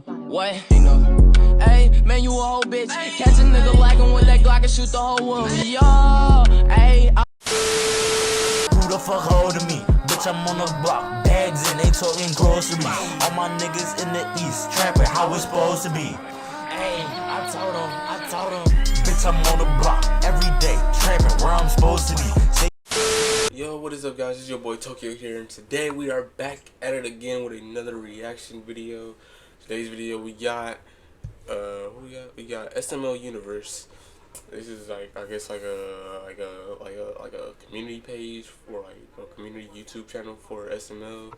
What? Hey, man, you a whole bitch. Catch a nigga lagging with that Glock and shoot the whole world. Yo, hey. Who the fuck holding me? Bitch, I'm on the block. Bags in, they talking groceries. All my niggas in the east trapping how it's supposed to be. Hey, I told him. Bitch, I'm on the block every day trapping where I'm supposed to be. Yo, what is up, guys? It's your boy Tokyo here, and today we are back at it again with another reaction video. Today's video we got we got SML Universe. This is like, I guess, like a community page for like a community YouTube channel for SML.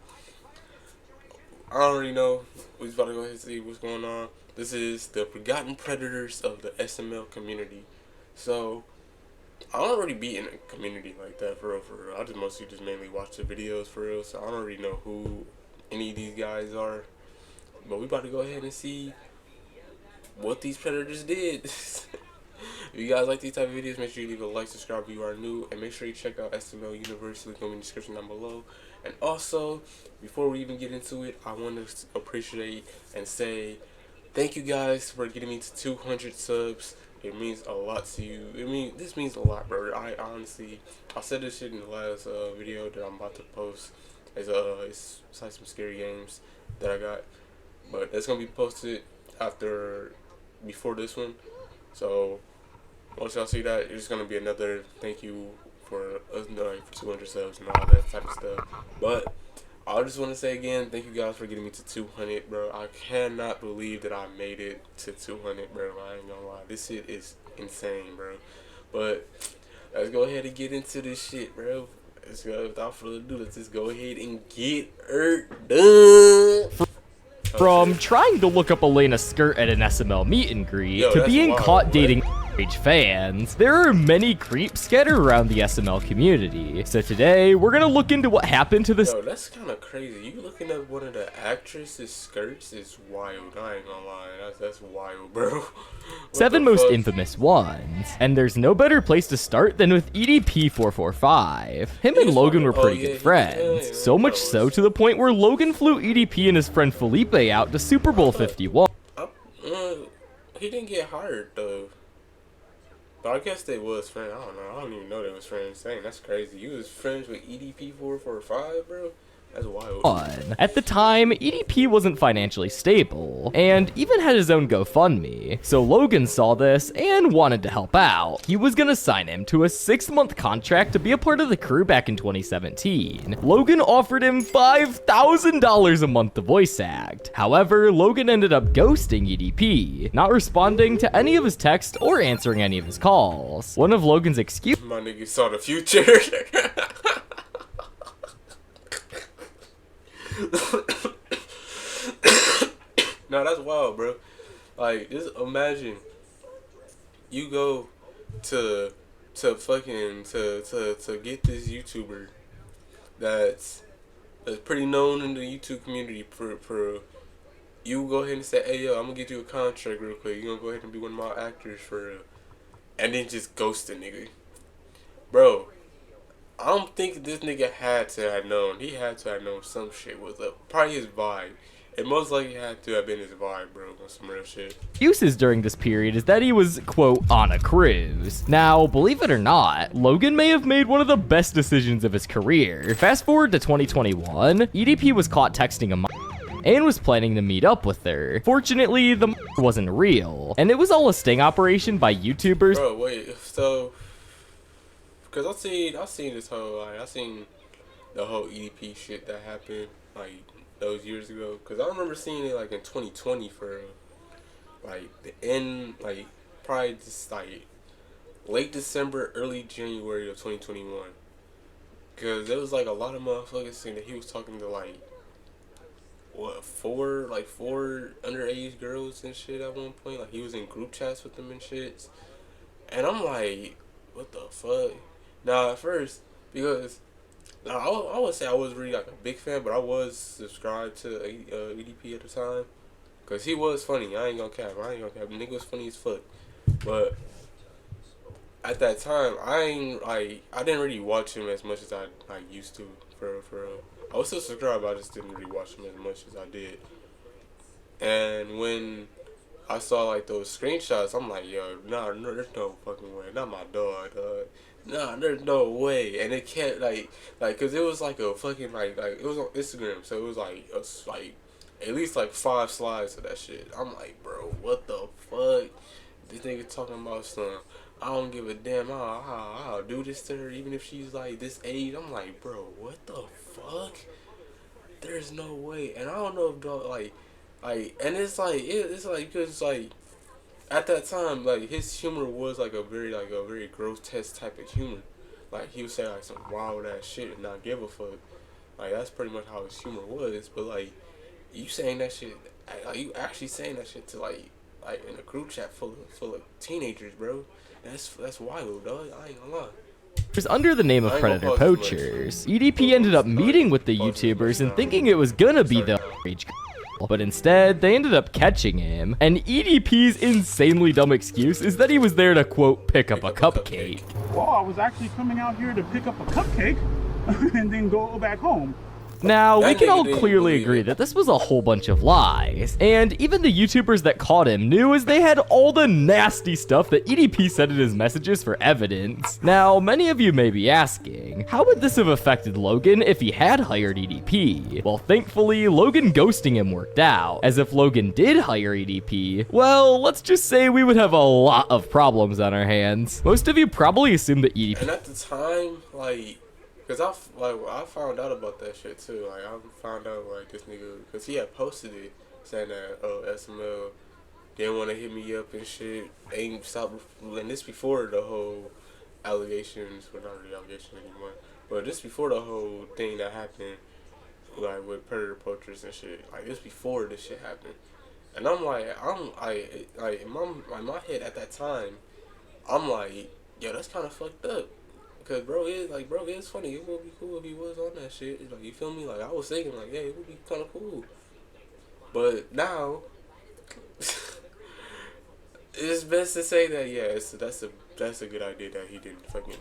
I don't really know. We just about to go ahead and see what's going on. This is the Forgotten Predators of the SML community. So I don't really be in a community like that for real. I just mostly just mainly watch the videos for real. So I don't really know who any of these guys are. But we about to go ahead and see what these predators did. If you guys like these type of videos, make sure you leave a like, subscribe if you are new, and make sure you check out SML Universe. Link in the description down below. And also, before we even get into it, I want to appreciate and say thank you guys for getting me to 200 subs. It means a lot to you. This means a lot, bro. I said this shit in the last video that I'm about to post. It's like some scary games that I got, but it's gonna be posted before this one. So once y'all see that, it's gonna be another thank you for us, like, 200 subs and all that type of stuff. But I just want to say again, thank you guys for getting me to 200, bro. I cannot believe that I made it to 200, bro. I ain't gonna lie, this shit is insane, bro. But let's go ahead and get into this shit, bro. Let's go. Without further ado, let's just go ahead and get her done. From trying to look up Elena's skirt at an SML meet and greet to being caught dating fans, there are many creeps scattered around the SML community. So today, we're gonna look into what happened to this. Yo, that's kind of crazy. You looking at one of the actresses' skirts is wild. I ain't gonna lie, that's wild, bro. 7 most infamous ones. And there's no better place to start than with EDP445. Him and Logan were pretty good friends. So much so to the point where Logan flew EDP and his friend Felipe out to Super Bowl 51. He didn't get hired though. But I guess they was friends. I don't know. I don't even know they was friends. Dang, that's crazy. You was friends with EDP445, bro? That's wild. At the time, EDP wasn't financially stable, and even had his own GoFundMe. So Logan saw this and wanted to help out. He was gonna sign him to a 6-month contract to be a part of the crew back in 2017. Logan offered him $5,000 a month to voice act. However, Logan ended up ghosting EDP, not responding to any of his texts or answering any of his calls. One of Logan's excuses— my nigga saw the future. No, that's wild, bro. Like, just imagine you go to get this YouTuber that's pretty known in the YouTube community for you go ahead and say, hey yo, I'm gonna get you a contract real quick. You gonna go ahead and be one of my actors for real, and then just ghost the nigga, bro. I don't think this nigga had to have known. He had to have known some shit was up. Probably his vibe. It most likely had to have been his vibe, bro, on some real shit. Excuses during this period is that he was, quote, on a cruise. Now, believe it or not, Logan may have made one of the best decisions of his career. Fast forward to 2021, EDP was caught texting a and was planning to meet up with her. Fortunately, the wasn't real, and it was all a sting operation by YouTubers. Bro, wait, so, because I seen this whole, like, I seen the whole EDP shit that happened, like, those years ago. Because I remember seeing it, like, in 2020 for, like, the end, like, probably just, like, late December, early January of 2021. Because there was, like, a lot of motherfuckers saying that he was talking to, like, what, four underage girls and shit at one point. Like, he was in group chats with them and shit. And I'm like, what the fuck? Now, at first, because now I would say I was really like a big fan, but I was subscribed to EDP at the time, cause he was funny. I ain't gonna cap. The nigga was funny as fuck. But at that time, I didn't really watch him as much as I used to. For I was still subscribed, but I just didn't really watch him as much as I did. And when I saw like those screenshots, I'm like, yo, nah, no, there's no fucking way, not my dog. Nah, there's no way. And it can't cause it was like a fucking like it was on Instagram, so it was like like at least like 5 slides of that shit. I'm like, bro, what the fuck? This nigga talking about some, I don't give a damn. I'll do this to her even if she's like this age. I'm like, bro, what the fuck? There's no way. And I don't know if dog and it's like because like at that time like his humor was like a very grotesque type of humor. Like he would say like some wild ass shit and not give a fuck. Like that's pretty much how his humor was. But like you saying that shit, like you actually saying that shit to like in a group chat full of teenagers, bro. That's wild, dog. I ain't gonna lie. Under the name of Predator Poachers, EDP ended up meeting with the YouTubers and thinking it was gonna be the age, but instead they ended up catching him. And EDP's insanely dumb excuse is that he was there to quote pick up a cupcake. Well, I was actually coming out here to pick up a cupcake and then go back home. Now, we can all clearly agree that this was a whole bunch of lies, and even the YouTubers that caught him knew as they had all the nasty stuff that EDP said in his messages for evidence. Now, many of you may be asking, how would this have affected Logan if he had hired EDP? Well, thankfully, Logan ghosting him worked out, as if Logan did hire EDP, well, let's just say we would have a lot of problems on our hands. Most of you probably assume that EDP... And at the time, like... Cause I found out about that shit too. Like I found out like this nigga, cause he had posted it saying that SML didn't want to hit me up and shit. Ain't stop. And this before the whole allegations, well not really allegations anymore, but this before the whole thing that happened, like with Predator Poachers and shit. Like this before this shit happened, and I'm like in my head at that time, I'm like, yo, that's kind of fucked up. Cause bro, it's funny. It would be cool if he was on that shit. It's like, you feel me? Like I was thinking, like, yeah, it would be kind of cool. But now, it's best to say that that's a good idea that he didn't fucking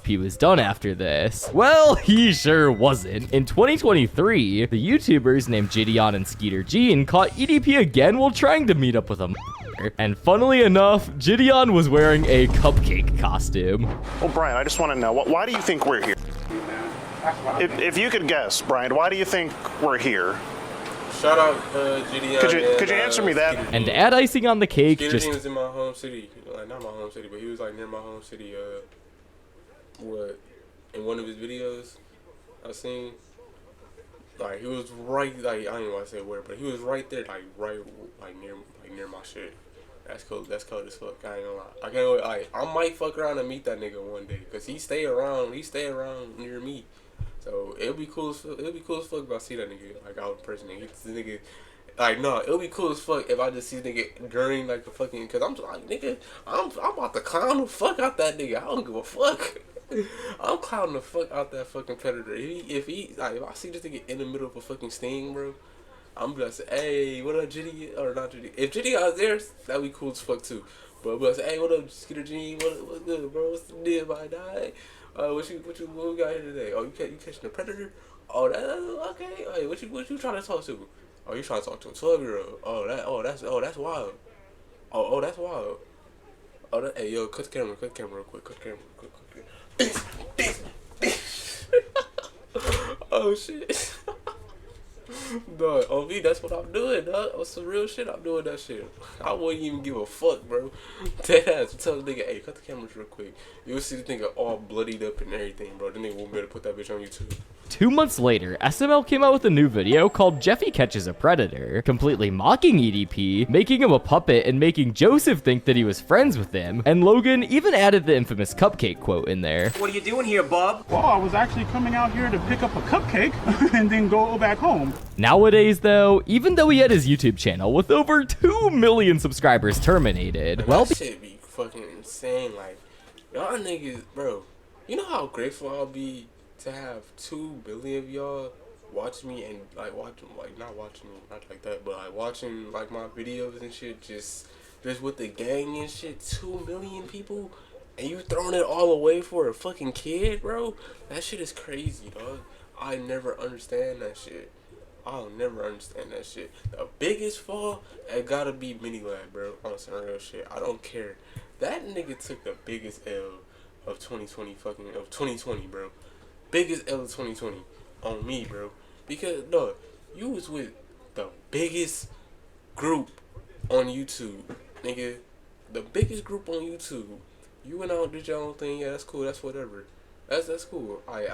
He was done after this. Well, he sure wasn't. In 2023, the YouTubers named Gideon and Skeeter Jean caught EDP again while trying to meet up with him. And funnily enough, Gideon was wearing a cupcake costume. Well, Brian, I just want to know, why do you think we're here? If you could guess, Brian, why do you think we're here? Shout out Gideon. Could you answer me that? And to add icing on the cake, Skeeter Jean was in my home city. Like, not my home city, but he was like near my home city. In one of his videos I seen, like he was right, like I don't even want to say where, but he was right there, like near my shit. That's cool. That's cold as fuck. I ain't gonna lie. I can't. Like, I might fuck around and meet that nigga one day, cause he stay around. He stay around near me, so it'll be cool as fuck. It'll be cool as fuck if I see that nigga like out in person. This nigga, like no, it'll be cool as fuck if I just see this nigga during like the fucking. Cause I'm like nigga, I'm about to clown the fuck out that nigga. I don't give a fuck. I'm clowning the fuck out that fucking Predator. If I see this nigga in the middle of a fucking sting, bro. I'm gonna say, hey, what up, Jitty? Or not Jitty. If Jitty out there, that'd be cool as fuck too. But I'm gonna say, hey, what up, Skeeter Jean? What's good, bro? What's the deal, my guy? What we got here today? Oh, you catching the Predator? Oh, that's okay. Hey, what you trying to talk to? Oh, you trying to talk to a 12-year-old? That's wild. Oh, that's wild. Oh, hey, yo, cut the camera real quick. Cut the camera. Oh shit. Dog, on me, that's what I'm doing, dog. On some real shit, I'm doing that shit. I wouldn't even give a fuck, bro. Dead ass. Tell the nigga, hey, cut the cameras real quick. You'll see the nigga all bloodied up and everything, bro. The nigga won't be able to put that bitch on YouTube. 2 months later, SML came out with a new video called Jeffy Catches a Predator, completely mocking EDP, making him a puppet, and making Joseph think that he was friends with him. And Logan even added the infamous cupcake quote in there. What are you doing here, bub? Well, I was actually coming out here to pick up a cupcake and then go back home. Nowadays, though, even though he had his YouTube channel with over 2 million subscribers terminated, well, that shit be fucking insane. Like, y'all niggas, bro, you know how grateful I'll be to have 2 billion of y'all watch me and like not watching me, not like that, but like watching like my videos and shit, just with the gang and shit. 2 million people, and you throwing it all away for a fucking kid, bro? That shit is crazy, dog. I never understand that shit. I'll never understand that shit. The biggest fall, it gotta be Mini Lab, bro. On some real shit. I don't care. That nigga took the biggest L of 2020, bro. Biggest L of 2020 on me, bro. Because no, you was with the biggest group on YouTube, nigga. The biggest group on YouTube. You went out and did your own thing. Yeah, that's cool. That's whatever. That's cool. I ain't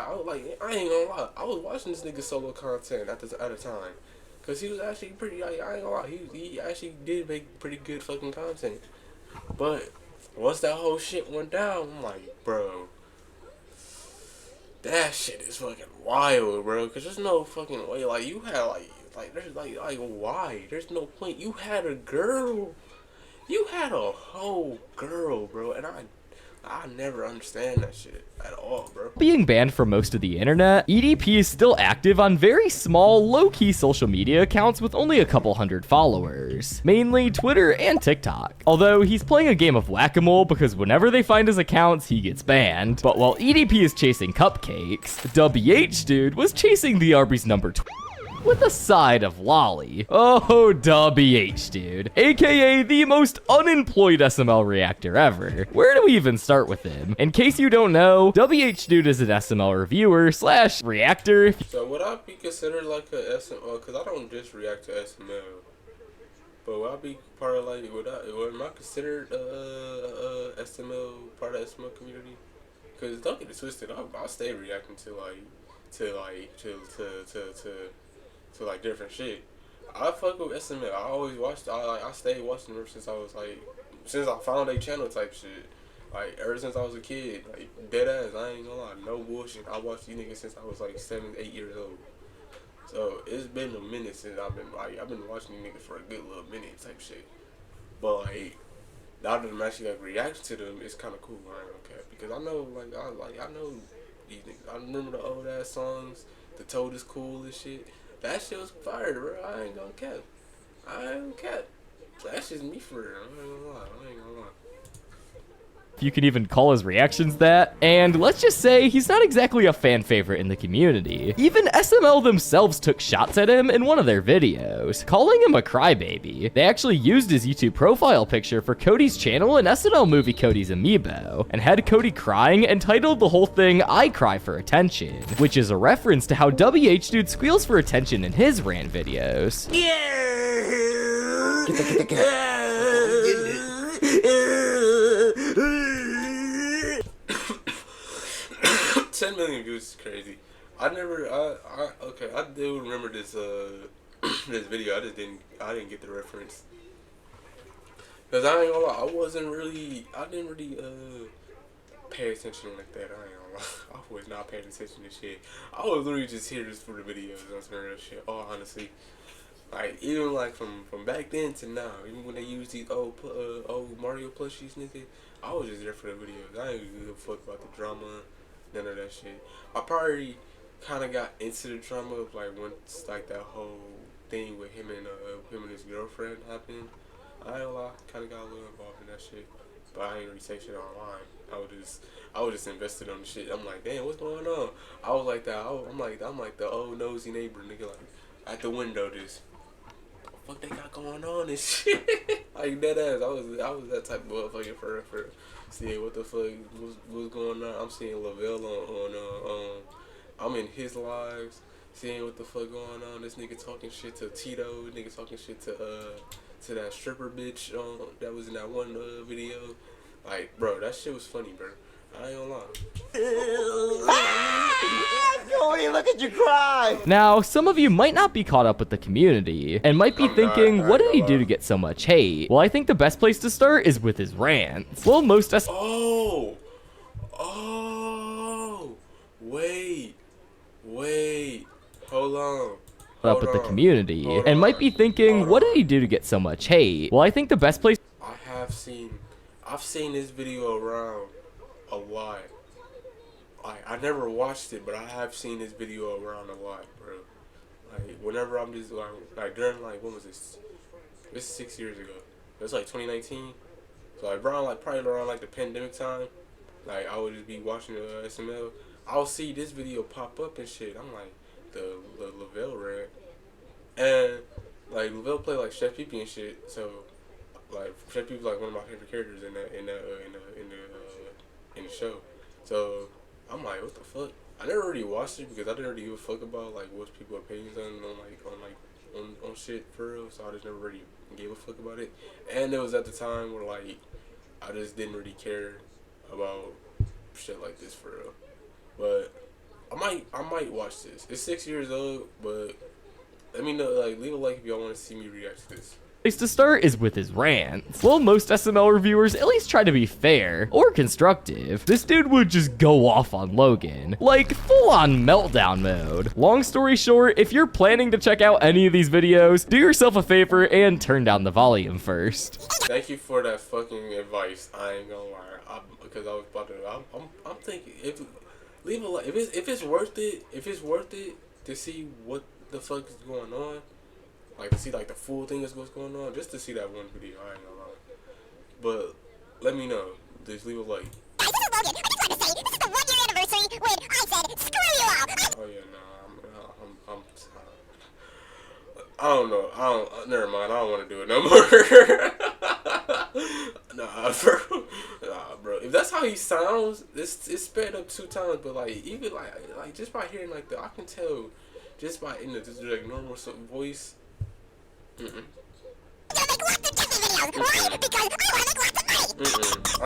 gonna lie. I was watching this nigga solo content at a time, cause he was actually pretty. I ain't gonna lie. He actually did make pretty good fucking content. But once that whole shit went down, I'm like, bro, that shit is fucking wild, bro. Cause there's no fucking way. Like you had there's like why? There's no point. You had a girl. You had a whole girl, bro, and I never understand that shit at all, bro. Being banned from most of the internet, EDP is still active on very small, low-key social media accounts with only a couple hundred followers, mainly Twitter and TikTok. Although he's playing a game of whack-a-mole because whenever they find his accounts, he gets banned. But while EDP is chasing cupcakes, WH Dude was chasing the Arby's number 12 with a side of lolly. Oh, WH Dude, aka the most unemployed SML reactor ever. Where do we even start with him? In case you don't know, WH Dude is an SML reviewer slash reactor. So would I be considered like a SML? Cause I don't just react to SML, but would I be part of like would I considered SML part of the SML community? Cause don't get it twisted, I stay reacting to like different shit. I fuck with SML. I always watched. I stayed watching them since I found a channel type shit. Like ever since I was a kid, like dead ass. I ain't gonna lie, no bullshit. I watched these niggas since I was like 7, 8 years old. So it's been a minute since I've been watching these niggas for a good little minute type shit. But like now that I'm actually like reacting to them, it's kind of cool. I ain't gonna cap because I know I know these niggas. I remember the old ass songs. The Toad is cool and shit. That shit was fire, bro. I ain't gonna cap. That's just me for real. I ain't gonna lie. If you can even call his reactions that. And let's just say he's not exactly a fan favorite in the community. Even SML themselves took shots at him in one of their videos, calling him a crybaby. They actually used his YouTube profile picture for Cody's channel in SNL movie Cody's Amiibo, and had Cody crying and titled the whole thing I Cry for Attention, which is a reference to how WH Dude squeals for attention in his rant videos. Yeah. 10 million views is crazy. I do remember this this video. I didn't get the reference. Cause I ain't gonna lie, I didn't really pay attention like that. I ain't gonna lie. I was not paying attention to shit. I was literally just here just for the videos on some real shit. Oh, honestly. Like even like from back then to now, even when they use these old Mario plushies, nigga, I was just there for the videos. I ain't give a fuck about the drama, none of that shit. I probably kind of got into the drama of like once like that whole thing with him and his girlfriend happened. I ain't gonna lie, kind of got a little involved in that shit, but I ain't really say shit online. I was just invested on the shit. I'm like, damn, what's going on? I was like that. I'm like the old nosy neighbor nigga, like at the window just. Fuck they got going on and shit. Like dead ass. I was that type of motherfucker for seeing what the fuck was going on. I'm seeing Lavelle on I'm in his lives, seeing what the fuck going on. This nigga talking shit to Tito, nigga talking shit to that stripper bitch that was in that one video. Like, bro, that shit was funny, bro. I ain't gonna lie. Cody, look at you cry! Now, some of you might not be caught up with the community, and might be thinking, what did he do to get so much hate? Well, I think the best place to start is with his rants. Well, most Wait, hold on. Up with the community, and might be thinking, what did he do to get so much hate? Well, I think the best place... I've seen this video around a lot. I never watched it, but I have seen this video around a lot, bro. Like, whenever I'm just, like during, like, when was this? This is 6 years ago. It was, like, 2019. So, like, probably around, like, the pandemic time, like, I would just be watching SML. I'll see this video pop up and shit. I'm like, the Lavelle rant. And like Lavelle play like Chef Pee Pee and shit. So like Chef Pee Pee's like one of my favorite characters in the show. So I'm like, what the fuck? I never really watched it because I didn't really give a fuck about like what people opinions on shit for real. So I just never really gave a fuck about it. And it was at the time where like I just didn't really care about shit like this for real. But I might watch this. It's 6 years old, but let me know, like, leave a like if y'all want to see me react to this. Place to start is with his rants. While most SML reviewers at least try to be fair or constructive, this dude would just go off on Logan, like full-on meltdown mode. Long story short, if you're planning to check out any of these videos, do yourself a favor and turn down the volume first. Thank you for that fucking advice. I ain't gonna lie, because I was about to. I'm thinking leave a like if it's worth it to see what the fuck is going on. Like, to see, like, the full thing is what's going on. Just to see that one video, I ain't gonna lie. But, let me know. Just leave a like. This is Logan. I just wanted to say, this is the 1-year anniversary when I said, screw you all. Oh, yeah, I don't know. Never mind. I don't want to do it no more. Nah, bro. If that's how he sounds, it's sped up 2 times. But, like, even, like just by hearing, like, I can tell, just by, just, like, normal voice. I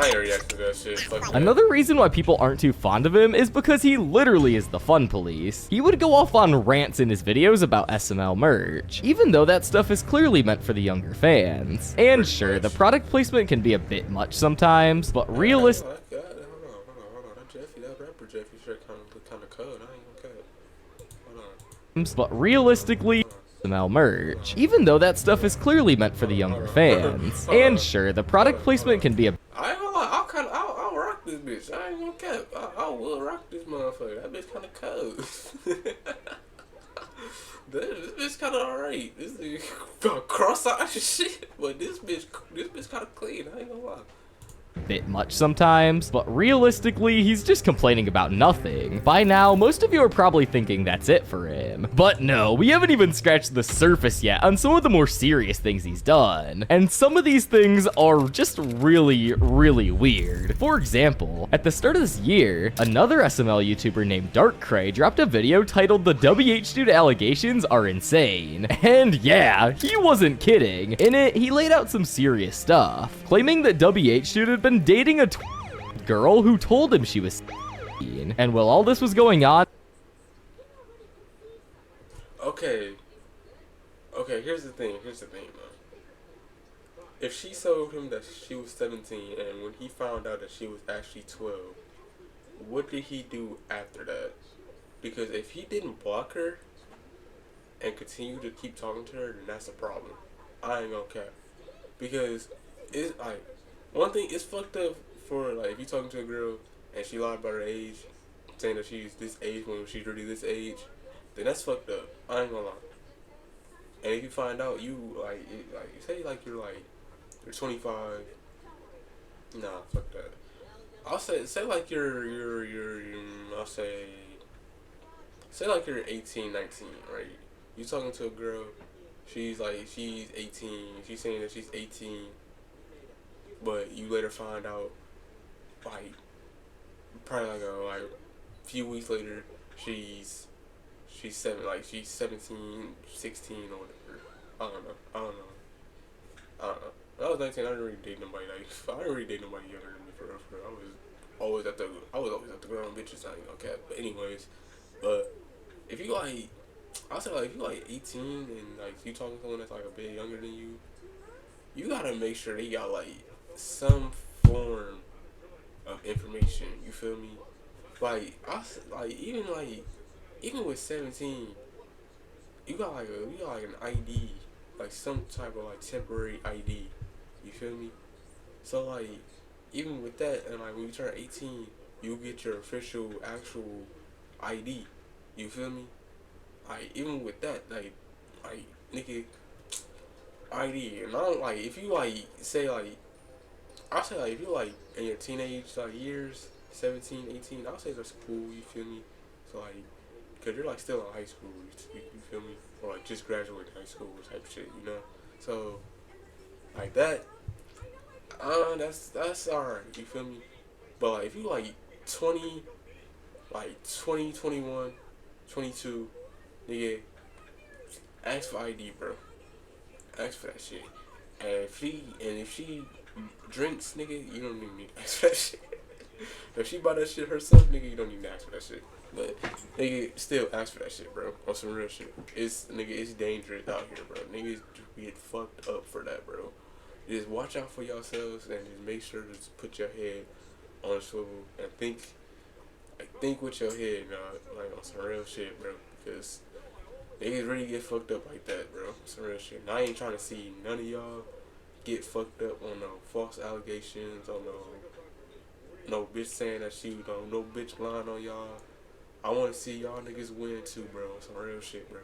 ain't reacting to that shit. Fuck that. Another reason why people aren't too fond of him is because he literally is the fun police. He would go off on rants in his videos about SML merch, even though that stuff is clearly meant for the younger fans. And sure, the product placement can be a bit much sometimes, but realistically, Hold on. That rapper Jeffy shirt kind of cold. I ain't gonna cut. Hold on. SML merch, even though that stuff is clearly meant for the younger fans. And sure, the product placement can be a I ain't gonna lie, I'll rock this bitch. I ain't gonna cap. I will rock this motherfucker. That bitch kind of cold. This bitch kind of alright. This is cross-eyed shit, but this bitch kind of clean. I ain't gonna lie. bit much sometimes, but realistically, he's just complaining about nothing. By now, most of you are probably thinking that's it for him. But no, we haven't even scratched the surface yet on some of the more serious things he's done. And some of these things are just really, really weird. For example, at the start of this year, another SML YouTuber named Darkcray dropped a video titled "The WH Dude Allegations Are Insane." And yeah, he wasn't kidding. In it, he laid out some serious stuff, claiming that WH Dude had been dating a girl who told him she was 16. And while all this was going on, Okay, here's the thing, man. If she told him that she was 17 and when he found out that she was actually 12, what did he do after that? Because if he didn't block her and continue to keep talking to her, then that's a problem. I ain't gonna care. Because it's like, one thing, it's fucked up for, like, if you talking to a girl and she lied about her age, saying that she's this age when she's really this age, then that's fucked up. I ain't gonna lie. And if you find out you say you're 25, nah, fuck that. I'll say like say like you're 18, 19, right? You talking to a girl, she's 18, she's saying that she's 18, but you later find out, like, probably like a few weeks later, she's 17, 16 or whatever. I don't know. When I was 19, I didn't really date nobody younger than me for real. I was always at the grown bitches. I ain't gonna cap. But anyways, if you I'll say if you 18 and you talking to someone that's a bit younger than you, you gotta make sure they got some form of information. You feel me? Even with 17, you got an ID, some type of temporary ID. You feel me? So even with that, and when you turn 18, you get your official actual ID. You feel me? Even with that, nigga, ID. And I don't if you say I'll say if you in your teenage years, 17, 18, I'll say that's cool. You feel me? So because you're like still in high school. You feel me? Or like just graduated high school type shit, you know. So like that, that's alright. You feel me? But like if you like 20, 21, 22, nigga, ask for ID, bro. Ask for that shit. And if she drinks, nigga, you don't even need to ask for that shit. If she buy that shit herself, nigga, you don't need to ask for that shit. But nigga, still ask for that shit, bro. On some real shit. It's dangerous out here, bro. Niggas get fucked up for that, bro. Just watch out for yourselves and just make sure to just put your head on a swivel and think with your head, like on some real shit, bro. Because niggas really get fucked up like that, bro. Some real shit. And I ain't trying to see none of y'all get fucked up on no false allegations, on no bitch saying that she no bitch lying on y'all. I want to see y'all niggas win too, bro. Some real shit, bro.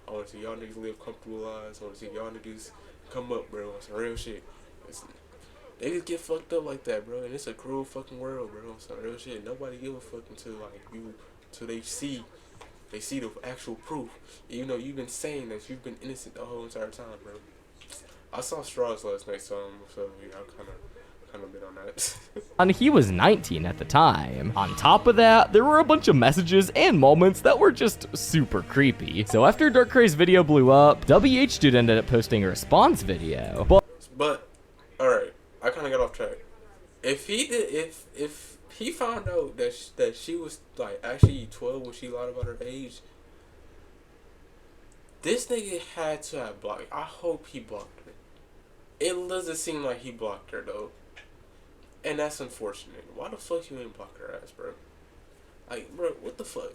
I want to see y'all niggas live comfortable lives. I want to see y'all niggas come up, bro. Some real shit. Niggas get fucked up like that, bro. And it's a cruel fucking world, bro. Some real shit. Nobody give a fuck until they see the actual proof. Even though you've been saying that you've been innocent the whole entire time, bro. I saw straws last night, so yeah, I kind of been on that. And he was 19 at the time. On top of that, there were a bunch of messages and moments that were just super creepy. So after Darkray's video blew up, WH Dude ended up posting a response video. But all right, I kind of got off track. If he found out that she was like actually 12 when she lied about her age, this nigga had to have blocked. I hope he blocked her. It doesn't seem like he blocked her though. And that's unfortunate. Why the fuck you ain't block her ass, bro? Like, bro, what the fuck?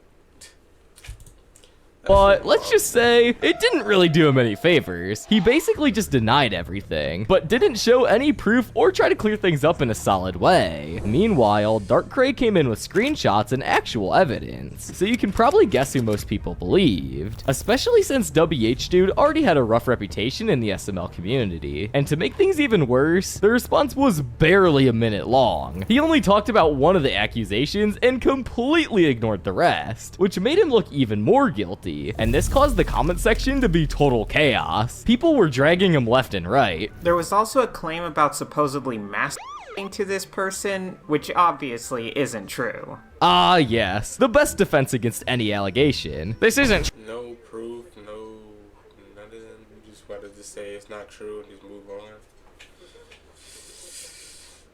But let's just say, it didn't really do him any favors. He basically just denied everything, but didn't show any proof or try to clear things up in a solid way. Meanwhile, Darkray came in with screenshots and actual evidence, so you can probably guess who most people believed, especially since WH Dude already had a rough reputation in the SML community. And to make things even worse, the response was barely a minute long. He only talked about one of the accusations and completely ignored the rest, which made him look even more guilty. And this caused the comment section to be total chaos. People were dragging him left and right. There was also a claim about supposedly masturbating to this person, which obviously isn't true. Ah, yes. The best defense against any allegation. This isn't No proof, none of them. You just gotta just say it's not true and just move on.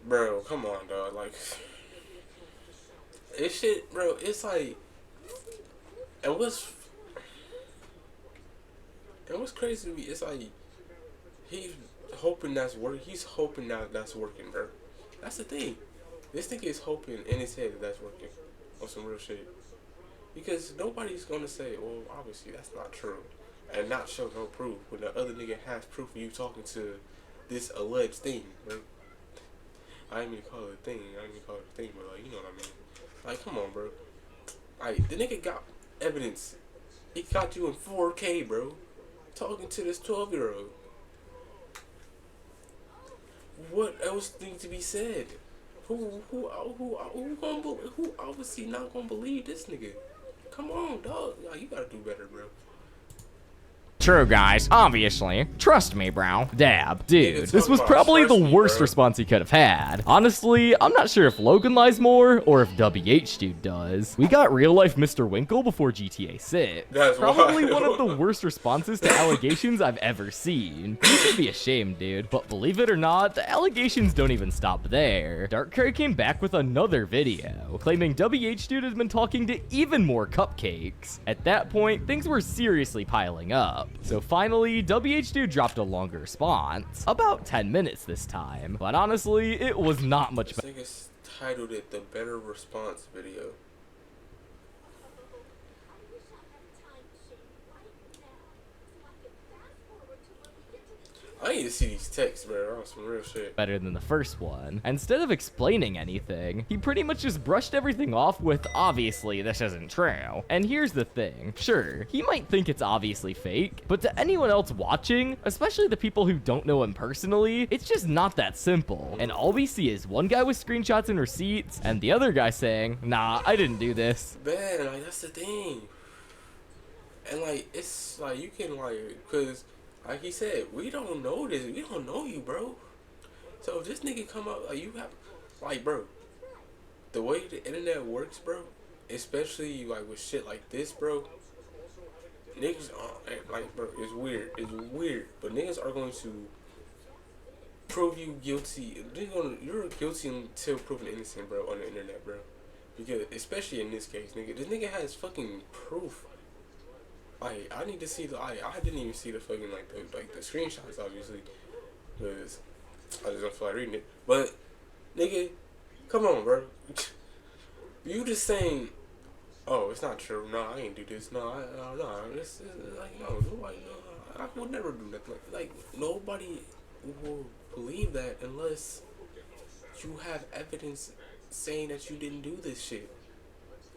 Bro, come on, dog. Like, it's shit, bro. It's like, and what's crazy to me is like he's hoping that's working. He's hoping that's working, bro. That's the thing. This nigga is hoping in his head that's working on some real shit. Because nobody's gonna say, well, obviously that's not true, and not show no proof when the other nigga has proof of you talking to this alleged thing, bro. I didn't mean to call it a thing. But like, you know what I mean. Like, come on, bro. Like, the nigga got evidence. He caught you in 4K, bro. Talking to this 12-year-old. What else needs to be said? Who obviously not gonna believe this nigga? Come on, dog. Like, you gotta do better, bro. true, guys. Obviously. Trust me, bro. Dab. Dude, this was probably the worst response he could have had. Honestly, I'm not sure if Logan lies more or if WH Dude does. We got real-life Mr. Winkle before GTA 6. That's probably wild. one of the worst responses to allegations I've ever seen. You should be ashamed, dude. But believe it or not, the allegations don't even stop there. Darkray came back with another video, claiming WH Dude has been talking to even more cupcakes. At that point, things were seriously piling up. So finally, WH Dude dropped a longer response, about 10 minutes this time. But honestly, it was not much better. I think it's titled it the better response video. I need to see these texts, bro. Some real shit. Better than the first one. Instead of explaining anything, he pretty much just brushed everything off with, obviously, this isn't true. And here's the thing. Sure, he might think it's obviously fake, but to anyone else watching, especially the people who don't know him personally, it's just not that simple. And all we see is one guy with screenshots and receipts, and the other guy saying, nah, I didn't do this. Man, like, that's the thing. And like, it's like you can like, cause like he said, we don't know this. We don't know you, bro. So if this nigga come up, like you have, like, bro, the way the internet works, bro, especially like with shit like this, bro. Niggas are like, bro, it's weird. It's weird, but niggas are going to prove you guilty. You're guilty until proven innocent, bro, on the internet, bro. Because especially in this case, nigga, this nigga has fucking proof. Like, I need to see the. I didn't even see the fucking like the screenshots, obviously, because I just don't feel like reading it. But nigga, come on, bro. You just saying, oh, it's not true. No, I ain't do this. No, no. It's like, no, nobody. No, I would never do nothing. Like nobody will believe that unless you have evidence saying that you didn't do this shit.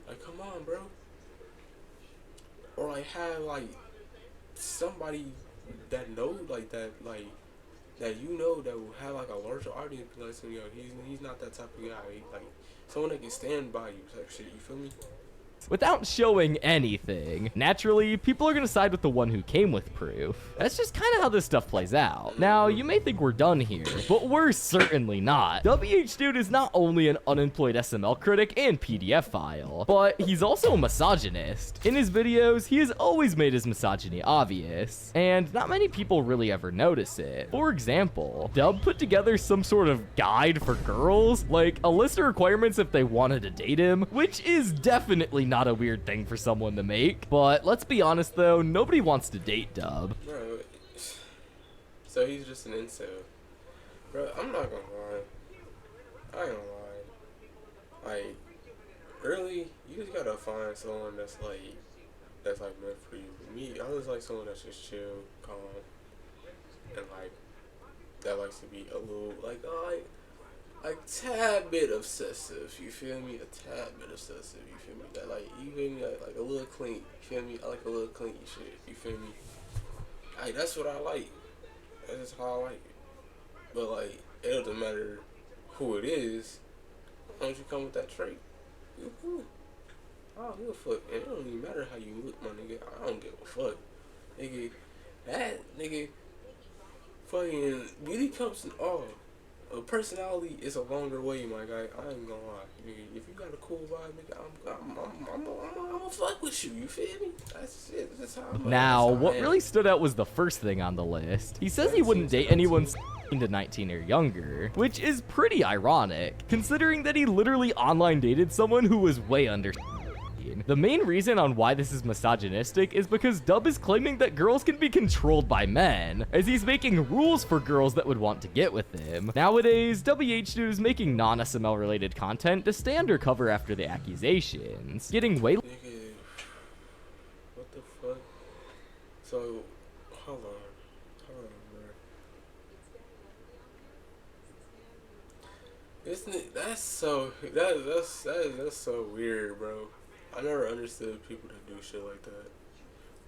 Like, come on, bro. Or like have like somebody that knows like that, like that you know that will have like a larger audience. Be like, yo, he's not that type of guy. Like someone that can stand by you, type shit. You feel me? Without showing anything, naturally, people are gonna side with the one who came with proof. That's just kind of how this stuff plays out. Now, you may think we're done here, but we're certainly not. WH Dude is not only an unemployed SML critic and PDF file, but he's also a misogynist. In his videos, he has always made his misogyny obvious, and not many people really ever notice it. For example, Dub put together some sort of guide for girls, like a list of requirements if they wanted to date him, which is definitely not a weird thing for someone to make. But let's be honest though, nobody wants to date Dub. Bro, so he's just an incel. Bro, I'm not gonna lie. I ain't gonna lie. Like, really, you just gotta find someone that's like meant for you. Me, I just like someone that's just chill, calm, and like that likes to be a little like tad bit obsessive, you feel me? A tad bit obsessive, you feel me? That like, you feel me? Like a little clean, you feel me? I like a little clean shit, you feel me? Like, that's what I like. That's just how I like it. But like, it doesn't matter who it is, as long as you come with that trait, you're cool. I don't give a fuck. And it don't even matter how you look, my nigga. I don't give a fuck. Nigga, that nigga fucking beauty comes in all. A personality is a longer way, my guy. I ain't gonna lie. Nigga, if you got a cool vibe, nigga, I'm gonna fuck with you. You feel me? That's it. That's how I'm. Now, what really stood out was the first thing on the list. He says he wouldn't date anyone to 19 or younger, which is pretty ironic, considering that he literally online dated someone who was way under. The main reason on why this is misogynistic is because Dub is claiming that girls can be controlled by men, as he's making rules for girls that would want to get with him. Nowadays, WH Dude is making non-SML related content to stay undercover after the accusations, getting way. Nigga, what the fuck? So, hold on, bro. Isn't it? That's so weird, bro. I never understood people that do shit like that.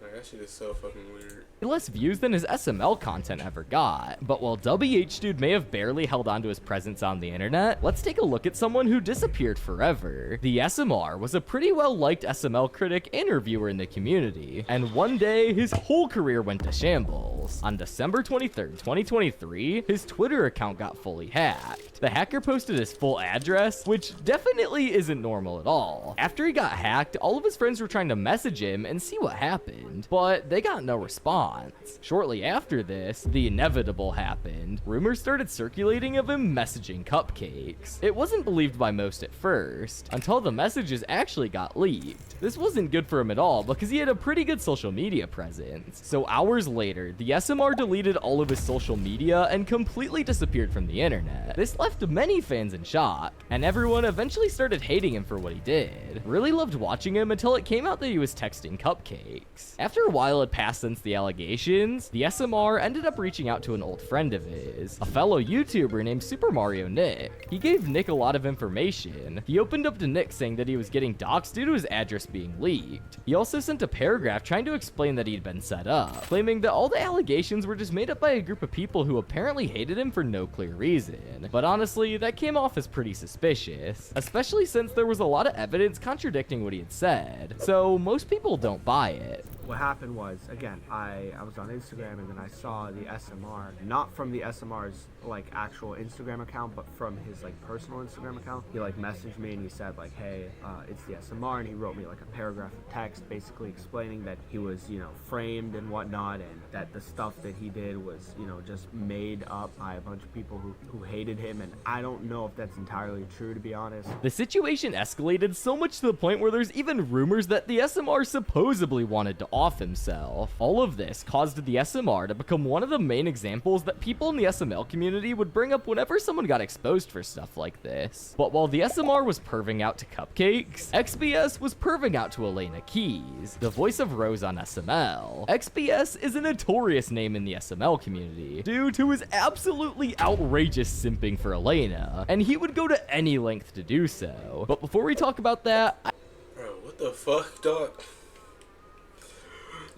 Like, that shit is so fucking weird. Less views than his SML content ever got. But while WH Dude may have barely held on to his presence on the internet, let's take a look at someone who disappeared forever. The SMR was a pretty well-liked SML critic and reviewer in the community, and one day, his whole career went to shambles. On December 23rd, 2023, his Twitter account got fully hacked. The hacker posted his full address, which definitely isn't normal at all. After he got hacked, all of his friends were trying to message him and see what happened, but they got no response. Shortly after this, the inevitable happened. Rumors started circulating of him messaging cupcakes. It wasn't believed by most at first, until the messages actually got leaked. This wasn't good for him at all because he had a pretty good social media presence. So hours later, the SMR deleted all of his social media and completely disappeared from the internet. This left many fans in shock, and everyone eventually started hating him for what he did. Really loved watching him until it came out that he was texting cupcakes. After a while had passed since the allegations, the SMR ended up reaching out to an old friend of his, a fellow YouTuber named Super Mario Nick. He gave Nick a lot of information. He opened up to Nick saying that he was getting doxxed due to his address being leaked. He also sent a paragraph trying to explain that he'd been set up, claiming that all the allegations were just made up by a group of people who apparently hated him for no clear reason. But honestly, that came off as pretty suspicious, especially since there was a lot of evidence contradicting what he had said, so most people don't buy it. what happened was, again, I was on Instagram and then I saw the SMR, not from the SMR's like actual Instagram account, but from his like personal Instagram account. He like messaged me and he said like, hey, it's the SMR, and he wrote me like a paragraph of text basically explaining that he was, you know, framed and whatnot, and that the stuff that he did was, you know, just made up by a bunch of people who hated him. And I don't know if that's entirely true, to be honest. The situation escalated so much to the point where there's even rumors that the SMR supposedly wanted to off himself. All of this caused the SMR to become one of the main examples that people in the SML community would bring up whenever someone got exposed for stuff like this. But while the SMR was perving out to Cupcakes, XBS was perving out to Elena Keys, the voice of Rose on SML. XBS is a notorious name in the SML community due to his absolutely outrageous simping for Elena, and he would go to any length to do so. But before we talk about that, Bro, what the fuck, dog?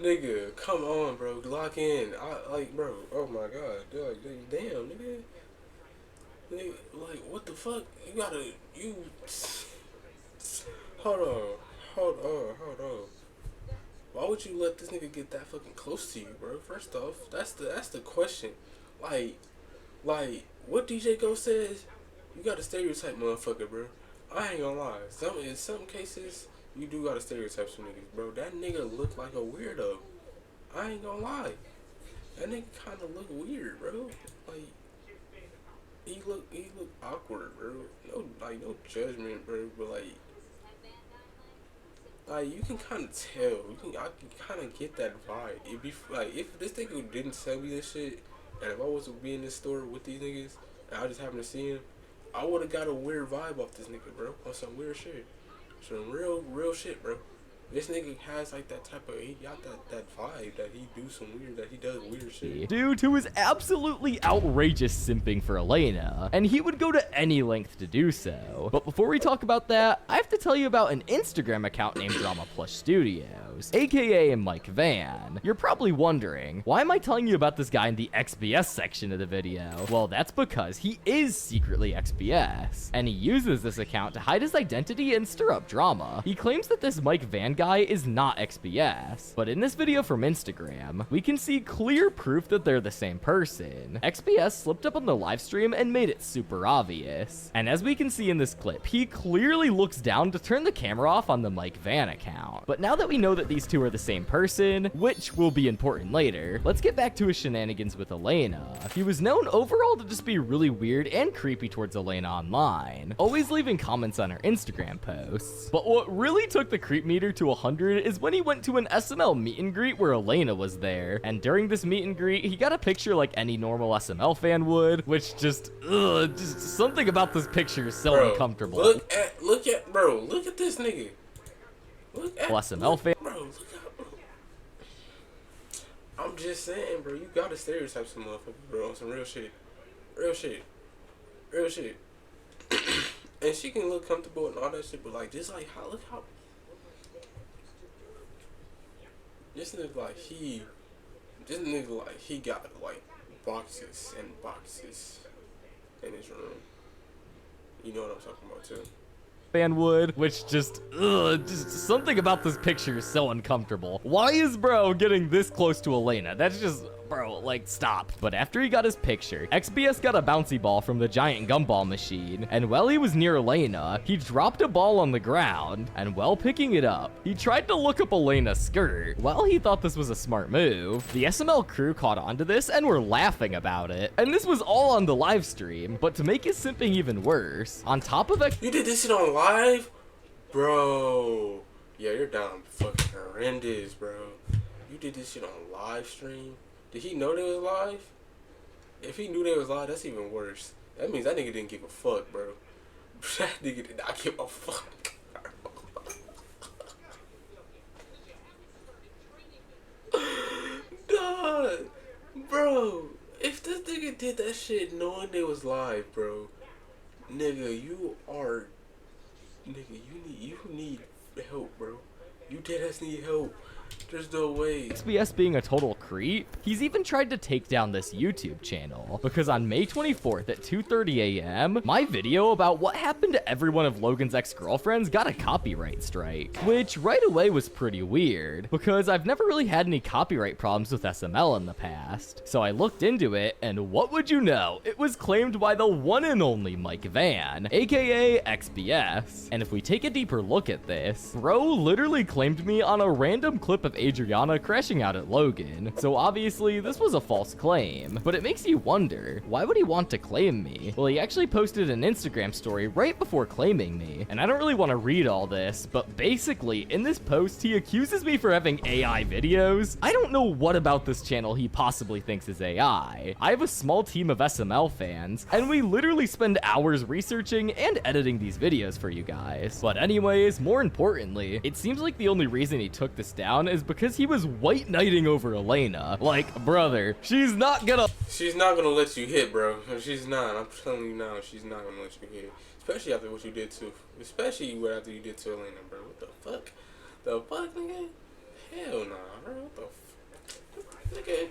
Nigga, come on, bro. Lock in. Bro, oh my god. Dog, damn, nigga. Nigga, like, what the fuck? Hold on. Why would you let this nigga get that fucking close to you, bro? First off, that's the question. Like, what DJ Go says, you got a stereotype, motherfucker, bro. I ain't gonna lie. In some cases, you do got a stereotype some niggas, bro. That nigga look like a weirdo. I ain't gonna lie. That nigga kind of look weird, bro. Like, he look awkward, bro. No judgment, bro. But like you can kind of tell. I can kind of get that vibe. It'd be like if this nigga didn't tell me this shit, and if I was to be in this store with these niggas, and I just happened to see him, I would have got a weird vibe off this nigga, bro. On some weird shit. Some real shit, bro. This nigga has like that type of, he got that vibe that he do some weird, that he does weird shit. Due to his absolutely outrageous simping for Elena, and he would go to any length to do so. But before we talk about that, I have to tell you about an Instagram account named Drama Plush Studios, aka Mike Van. You're probably wondering, why am I telling you about this guy in the XBS section of the video? Well, that's because he is secretly XBS, and he uses this account to hide his identity and stir up drama. He claims that this Mike Van guy is not XBS, but in this video from Instagram, we can see clear proof that they're the same person. XBS slipped up on the live stream and made it super obvious. And as we can see in this clip, he clearly looks down to turn the camera off on the Mike Van account. But now that we know that these two are the same person, which will be important later, let's get back to his shenanigans with Elena. He was known overall to just be really weird and creepy towards Elena online, always leaving comments on her Instagram posts. But what really took the creep meter to 100 is when he went to an SML meet and greet where Elena was there, and during this meet and greet, he got a picture like any normal SML fan would, which just something about this picture is so uncomfortable. Look at this nigga. SML fan. Bro, look at, bro. I'm just saying, bro, you gotta stereotype some motherfuckers, bro, on some real shit. And she can look comfortable and all that shit, but like, just like look how this nigga like he got like boxes and boxes in his room. You know what I'm talking about too. Fan would, which just something about this picture is so uncomfortable. Why is bro getting this close to Elena? That's just, bro, like, stop. But after he got his picture, XBS got a bouncy ball from the giant gumball machine, and while he was near Elena, he dropped a ball on the ground, and while picking it up, he tried to look up Elena's skirt. While he thought this was a smart move, the SML crew caught on to this and were laughing about it. And this was all on the live stream, but to make his simping even worse, on top of You did this shit on live? Bro. Yeah, you're down fucking horrendous, bro. You did this shit on live stream? Did he know they was live? If he knew they was live, that's even worse. That means that nigga didn't give a fuck, bro. That nigga did not give a fuck. Dog, bro. If this nigga did that shit knowing they was live, bro, nigga, you need help, bro. You deadass need help. There's no way. XBS being a total creep, he's even tried to take down this YouTube channel, because on May 24th at 2:30 a.m., my video about what happened to every one of Logan's ex-girlfriends got a copyright strike, which right away was pretty weird, because I've never really had any copyright problems with SML in the past. So I looked into it, and what would you know, it was claimed by the one and only Mike Van, aka XBS. And if we take a deeper look at this, bro literally claimed me on a random clip of Adriana crashing out at Logan, so obviously this was a false claim. But it makes you wonder, why would he want to claim me? Well, he actually posted an Instagram story right before claiming me, and I don't really want to read all this, but basically in this post he accuses me for having AI videos. I don't know what about this channel he possibly thinks is AI. I have a small team of SML fans, and we literally spend hours researching and editing these videos for you guys. But anyways, more importantly, it seems like the only reason he took this down is because he was white knighting over Elena. Like, brother, she's not gonna let you hit, bro. She's not. I'm telling you now, she's not gonna let you hit. Especially after what you did to, after you did to Elena, bro. What the fuck? The fuck, nigga? Hell nah, bro. What the fuck? Nigga.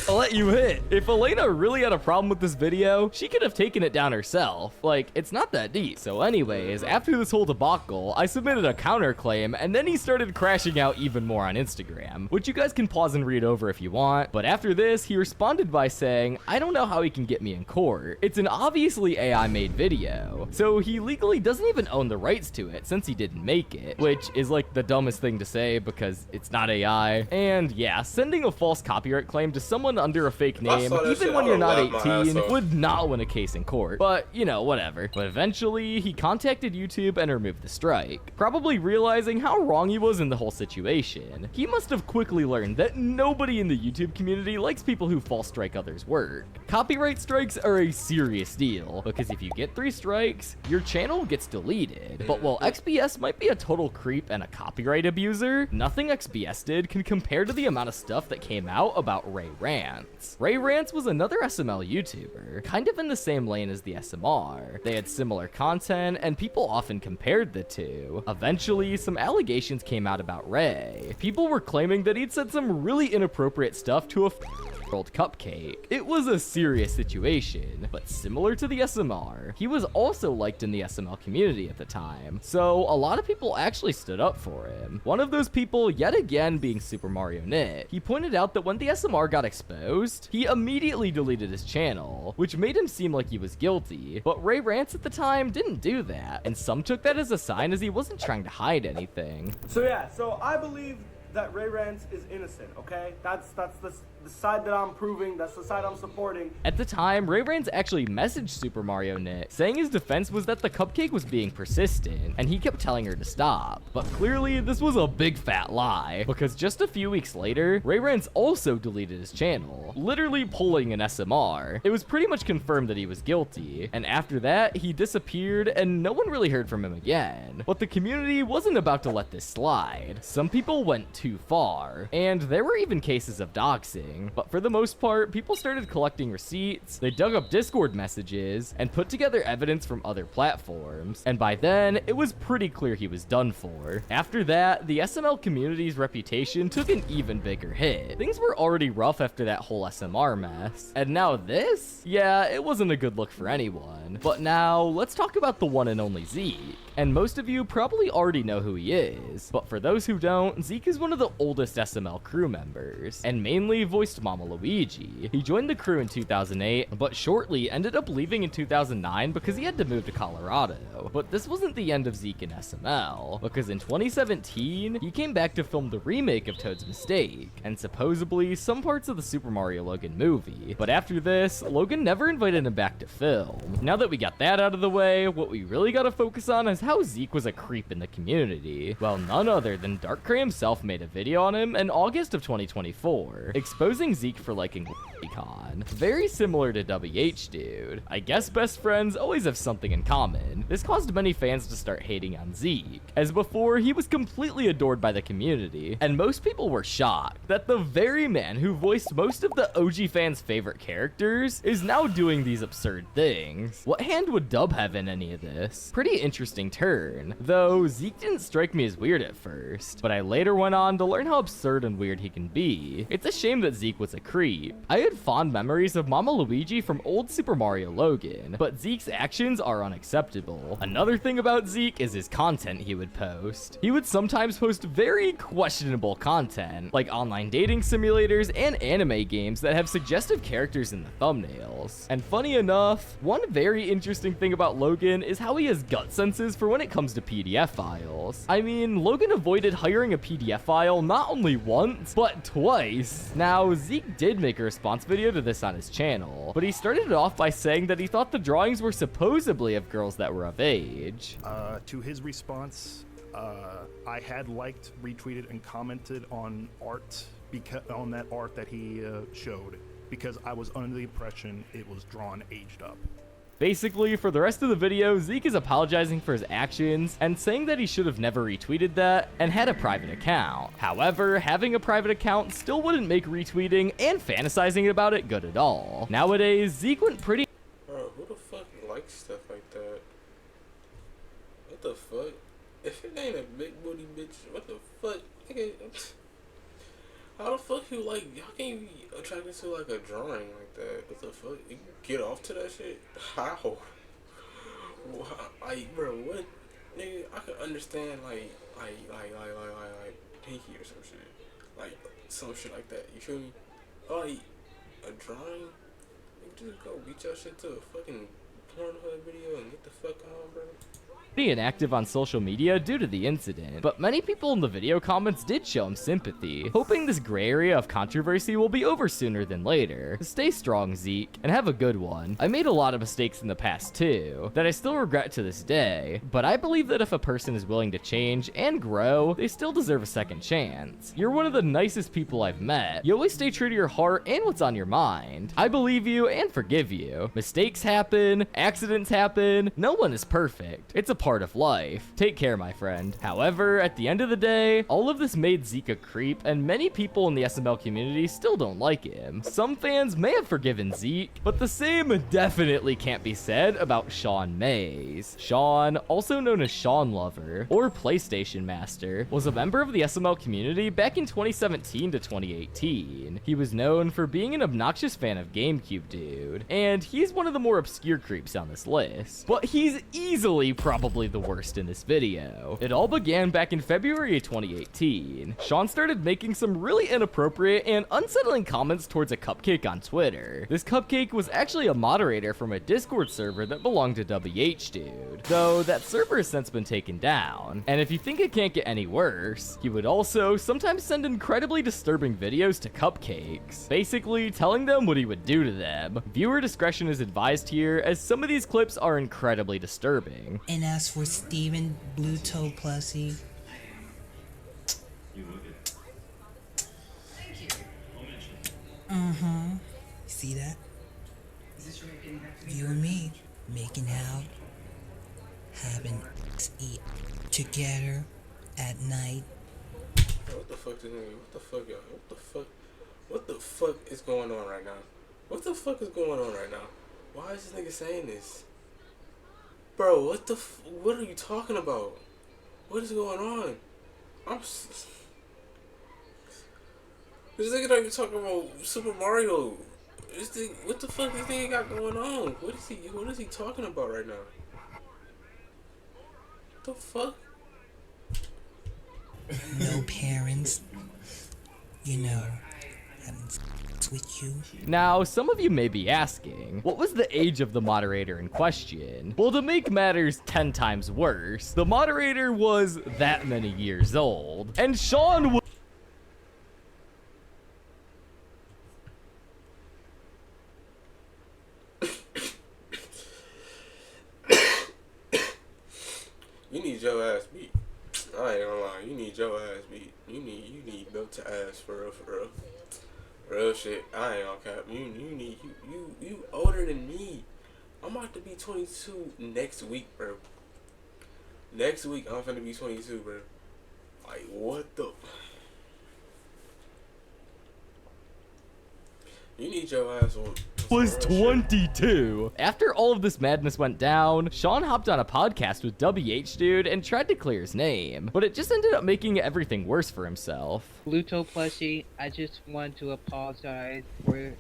I'll let you hit. If Elena really had a problem with this video, she could have taken it down herself. Like, it's not that deep. So anyways, after this whole debacle, I submitted a counterclaim, and then he started crashing out even more on Instagram, which you guys can pause and read over if you want. But after this, he responded by saying, I don't know how he can get me in court. It's an obviously AI-made video. So he legally doesn't even own the rights to it since he didn't make it, which is like the dumbest thing to say because it's not AI. And yeah, sending a false copyright claim to someone under a fake name, even when you're not 18, would not win a case in court. But, you know, whatever. But eventually, he contacted YouTube and removed the strike, probably realizing how wrong he was in the whole situation. He must have quickly learned that nobody in the YouTube community likes people who false strike others' work. Copyright strikes are a serious deal, because if you get 3 strikes, your channel gets deleted. But while XBS might be a total creep and a copyright abuser, nothing XBS did can compare to the amount of stuff that came out about Ray Rants. Ray Rants was another SML YouTuber, kind of in the same lane as the SMR. They had similar content, and people often compared the two. Eventually, some allegations came out about Ray. People were claiming that he'd said some really inappropriate stuff to a old cupcake. It was a serious situation, but similar to the SMR, he was also liked in the SML community at the time, so a lot of people actually stood up for him. One of those people, yet again, being Super Mario Knit. He pointed out that when the SMR got exposed, he immediately deleted his channel, which made him seem like he was guilty, but Ray Rants at the time didn't do that, and some took that as a sign as he wasn't trying to hide anything. So I believe that Ray Rants is innocent, okay? That's the side that I'm proving, that's the side I'm supporting. At the time, Ray Rants actually messaged Super Mario Knit, saying his defense was that the cupcake was being persistent, and he kept telling her to stop. But clearly, this was a big fat lie, because just a few weeks later, Ray Rants also deleted his channel, literally pulling an SMR. It was pretty much confirmed that he was guilty, and after that, he disappeared, and no one really heard from him again. But the community wasn't about to let this slide. Some people went too far, and there were even cases of doxing. But for the most part, people started collecting receipts, they dug up Discord messages, and put together evidence from other platforms. And by then, it was pretty clear he was done for. After that, the SML community's reputation took an even bigger hit. Things were already rough after that whole SMR mess. And now this? Yeah, it wasn't a good look for anyone. But now, let's talk about the one and only Zeke. And most of you probably already know who he is. But for those who don't, Zeke is one of the oldest SML crew members, and mainly voiced Mama Luigi. He joined the crew in 2008, but shortly ended up leaving in 2009 because he had to move to Colorado. But this wasn't the end of Zeke in SML, because in 2017, he came back to film the remake of Toad's Mistake, and supposedly some parts of the Super Mario Logan movie. But after this, Logan never invited him back to film. Now that we got that out of the way, what we really gotta focus on is how Zeke was a creep in the community. Well, none other than Dark Cray himself made a video on him in August of 2024, exposing exposing Zeke for liking Con. Very similar to WH Dude. I guess best friends always have something in common. This caused many fans to start hating on Zeke, as before he was completely adored by the community, and most people were shocked that the very man who voiced most of the OG fans' favorite characters is now doing these absurd things. What hand would Dub have in any of this? Pretty interesting turn, though Zeke didn't strike me as weird at first, but I later went on to learn how absurd and weird he can be. It's a shame that Zeke was a creep. I had fond memories of Mama Luigi from old Super Mario Logan, but Zeke's actions are unacceptable. Another thing about Zeke is his content he would post. He would sometimes post very questionable content, like online dating simulators and anime games that have suggestive characters in the thumbnails. And funny enough, one very interesting thing about Logan is how he has gut senses for when it comes to PDF files. I mean, Logan avoided hiring a PDF file not only once, but twice. Now, Zeke did make a response video to this on his channel, but he started it off by saying that he thought the drawings were supposedly of girls that were of age. To his response, I had liked, retweeted, and commented on on that art that he showed, because I was under the impression it was drawn aged up. Basically, for the rest of the video, Zeke is apologizing for his actions and saying that he should have never retweeted that and had a private account. However, having a private account still wouldn't make retweeting and fantasizing about it good at all. Nowadays, Zeke went pretty— Bro, who the fuck likes stuff like that? What the fuck? If it ain't a big booty bitch, what the fuck? Nigga, how the fuck you like? How can you be attracted to like a drawing like that? What the fuck? You get off to that shit? How? Like, bro, what? Nigga, I can understand like pinky or some shit, like some shit like that. You feel me? Like a drawing? You just go beat your shit to a fucking Pornhub video and get the fuck on, bro. inactive on social media due to the incident, but many people in the video comments did show him sympathy, hoping this gray area of controversy will be over sooner than later. Stay strong, Zeke, and have a good one. I made a lot of mistakes in the past too, that I still regret to this day, but I believe that if a person is willing to change and grow, they still deserve a second chance. You're one of the nicest people I've met. You always stay true to your heart and what's on your mind. I believe you and forgive you. Mistakes happen, accidents happen, no one is perfect. It's a part of life. Take care, my friend. However, at the end of the day, all of this made Zeke a creep, and many people in the SML community still don't like him. Some fans may have forgiven Zeke, but the same definitely can't be said about Sean Mays. Sean, also known as Sean Lover, or PlayStation Master, was a member of the SML community back in 2017 to 2018. He was known for being an obnoxious fan of GameCube Dude, and he's one of the more obscure creeps on this list, but he's easily probably the worst in this video. It all began back in February of 2018. Sean started making some really inappropriate and unsettling comments towards a cupcake on Twitter. This cupcake was actually a moderator from a Discord server that belonged to WH Dude, though that server has since been taken down. And if you think it can't get any worse, he would also sometimes send incredibly disturbing videos to cupcakes, basically telling them what he would do to them. Viewer discretion is advised here, as some of these clips are incredibly disturbing. And as for Steven Blue Toe Plussy, see that? You and me making out, having eat together at night. What the fuck is nigga? What the fuck, y'all? What the fuck? What the fuck is going on right now? What the fuck is going on right now? Why is this nigga saying this? Bro, what are you talking about? What is going on? This nigga not even talking about Super Mario. What the fuck this nigga got going on? What is he talking about right now? What the fuck? No parents, you know, having sex with you. Now, some of you may be asking, what was the age of the moderator in question? Well, to make matters 10 times worse, the moderator was that many years old, and Sean was— You need your ass beat. I ain't gonna lie. You need your ass beat. You need belt to ass for real, for real. Real shit. I ain't on cap. You older than me. I'm about to be 22 next week, bro. Next week I'm finna be 22, bro. Like what the? You need your ass on. Was 22. After all of this madness went down, Sean hopped on a podcast with WH Dude and tried to clear his name, but it just ended up making everything worse for himself. Pluto Plushie, I just want to apologize for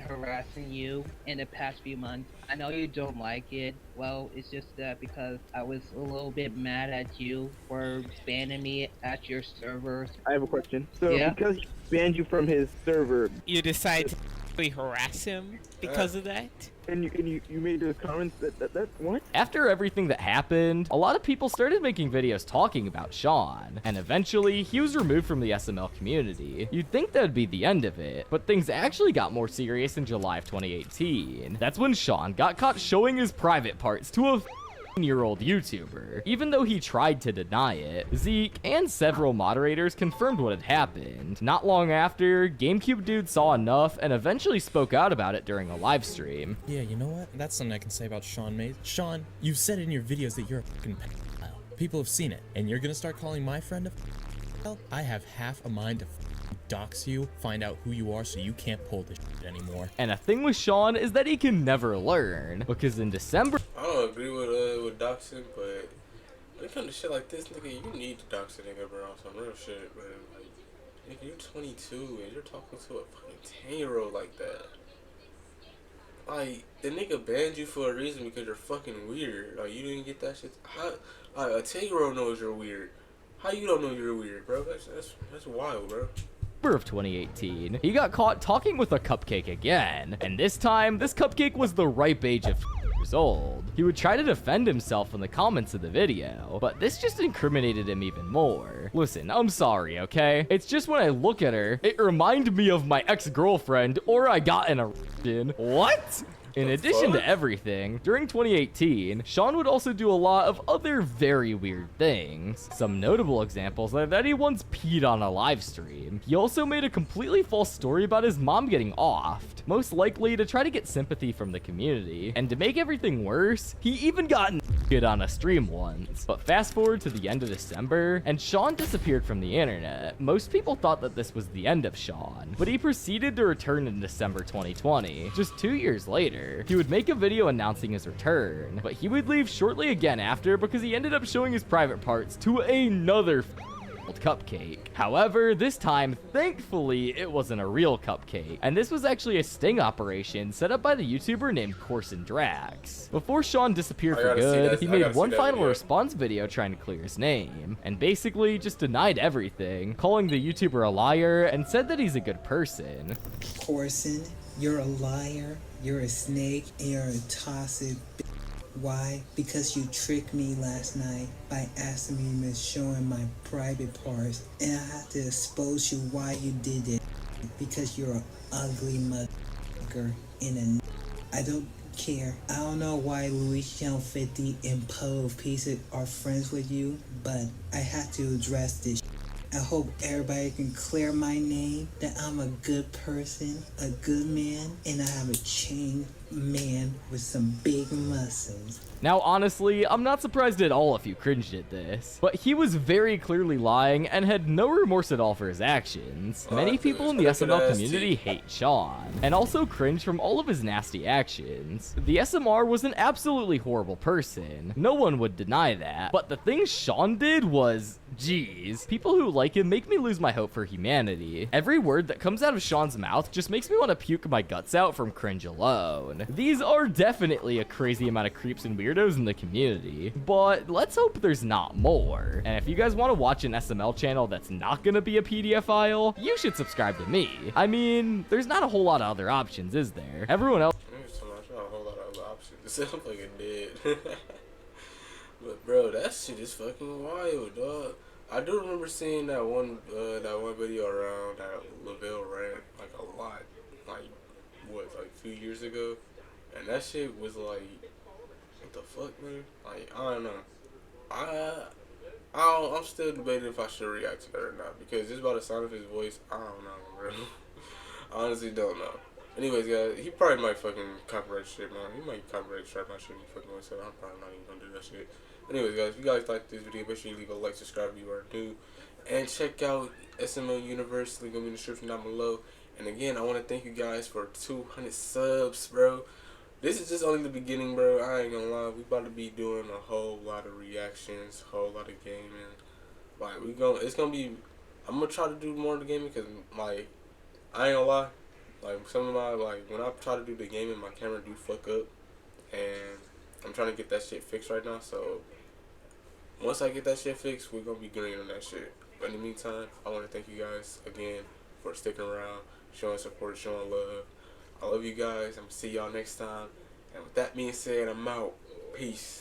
harassing you in the past few months. I know you don't like it. Well, it's just that because I was a little bit mad at you for banning me at your servers. I have a question. So Yeah? because he banned you from his server, You decide to harass him because of that? and you made those comments that what? After everything that happened, a lot of people started making videos talking about Sean, and eventually he was removed from the SML community. You'd think that'd be the end of it, but things actually got more serious in July of 2018. That's when Sean got caught showing his private parts to a 15-year-old YouTuber. Even though he tried to deny it, Zeke and several moderators confirmed what had happened. Not long after, GameCube Dude saw enough and eventually spoke out about it during a live stream. Yeah, you know what? That's something I can say about Sean Mays. Sean, you've said in your videos that you're a fucking pedophile. People have seen it, and you're gonna start calling my friend a pedophile? I have half a mind to dox you, find out who you are so you can't pull this shit anymore. And a thing with Sean is that he can never learn, because in December... I don't agree with doxing, but when it comes to shit like this, nigga, you need to dox a nigga, bro, on some real shit, bro. Like, nigga, you're 22 and you're talking to a fucking 10-year-old like that. Like, the nigga banned you for a reason because you're fucking weird. Like, you didn't get that shit. How, like, a 10-year-old knows you're weird. How you don't know you're weird, bro? That's wild, bro. Of 2018, he got caught talking with a cupcake again, and this time, this cupcake was the ripe age of years old. He would try to defend himself in the comments of the video, but this just incriminated him even more. Listen, I'm sorry, okay? It's just when I look at her, it reminded me of my ex-girlfriend, or I got in a What? In addition to everything, during 2018, Sean would also do a lot of other very weird things. Some notable examples are that he once peed on a live stream. He also made a completely false story about his mom getting offed, most likely to try to get sympathy from the community. And to make everything worse, he even got naked on a stream once. But fast forward to the end of December, and Sean disappeared from the internet. Most people thought that this was the end of Sean, but he proceeded to return in December 2020, just 2 years later. He would make a video announcing his return, but he would leave shortly again after because he ended up showing his private parts to another cupcake. However, this time, thankfully, it wasn't a real cupcake, and this was actually a sting operation set up by the YouTuber named Corson Drax. Before Sean disappeared for good, he made one final response video trying to clear his name, and basically just denied everything, calling the YouTuber a liar and said that he's a good person. Corson, you're a liar, you're a snake, and you're a toxic b****. Why? Because you tricked me last night by asking me to showing my private parts, and I had to expose you why you did it. Because you're an ugly motherfucker and I don't care. I don't know why Luis 50 and Poe Pieces are friends with you, but I had to address this. I hope everybody can clear my name, that I'm a good person, a good man, and I have a chain man with some big muscles. Now, honestly, I'm not surprised at all if you cringed at this, but he was very clearly lying and had no remorse at all for his actions. Many people in the SML community hate Sean, and also cringe from all of his nasty actions. The SMR was an absolutely horrible person. No one would deny that, but the things Sean did was, geez, people who like him make me lose my hope for humanity. Every word that comes out of Sean's mouth just makes me want to puke my guts out from cringe alone. These are definitely a crazy amount of creeps and weirdos in the community, but let's hope there's not more. And if you guys want to watch an SML channel that's not gonna be a PDF file, you should subscribe to me. I mean, there's not a whole lot of other options, is there? Everyone else— There's not a whole lot of other options. I'm fucking dead. But bro, that shit is fucking wild, dog. I do remember seeing that one video around that Lavelle rant like a lot, like what, like 2 years ago, and that shit was like, what the fuck, man? Like, I don't know. I'm still debating if I should react to that or not, because just by the sound of his voice, I don't know, bro. I honestly don't know. Anyways, guys, he probably might fucking copyright shit, man. He might copyright strike my shit and fucking with, so I'm probably not even gonna do that shit. Anyways, guys, if you guys like this video, make sure you leave a like, subscribe if you are new, and check out SML Universe. Link will be in the description down below. And again, I want to thank you guys for 200 subs, bro. This is just only the beginning, bro. I ain't gonna lie. We about to be doing a whole lot of reactions, whole lot of gaming. Like it's gonna be. I'm gonna try to do more of the gaming because, like, I ain't gonna lie. Like some of my when I try to do the gaming, my camera do fuck up, and I'm trying to get that shit fixed right now. So once I get that shit fixed, we're gonna be green on that shit. But in the meantime, I want to thank you guys again for sticking around, showing support, showing love. I love you guys. I'm gonna see y'all next time. And with that being said, I'm out. Peace.